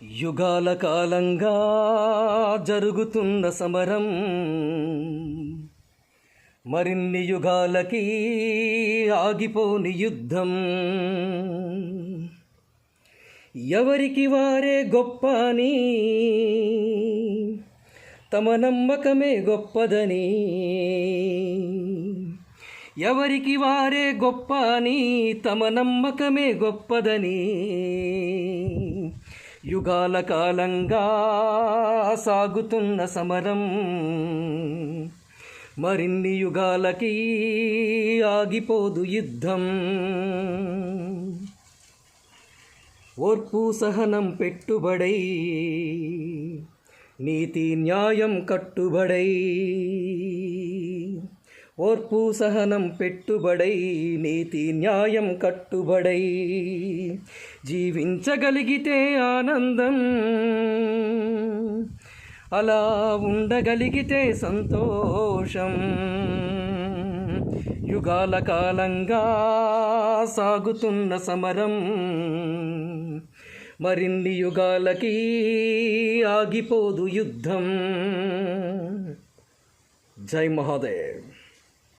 యుగాల కాలంగా జరుగుతున్న సమరం మరిన్ని యుగాలకి ఆగిపోని యుద్ధం. ఎవరికి వారే గొప్ప అని, తమ నమ్మకమే గొప్పదని. ఎవరికి వారే గొప్ప అని, తమ నమ్మకమే గొప్పదని. యుగాల కాలంగా సాగుతున్న సమరం మరిన్ని యుగాలకి ఆగిపోదు యుద్ధం. ఓర్పు సహనం పెట్టుబడై, నీతి న్యాయం కట్టుబడై. ఓర్పు సహనం పెట్టుబడై, నీతి న్యాయం కట్టుబడై. జీవించగలిగితే ఆనందం, అలా ఉండగలిగితే సంతోషం. యుగాల కాలంగా సాగుతున్న సమరం మరిన్ని యుగాలకి ఆగిపోదు యుద్ధం. జై మహాదేవ్.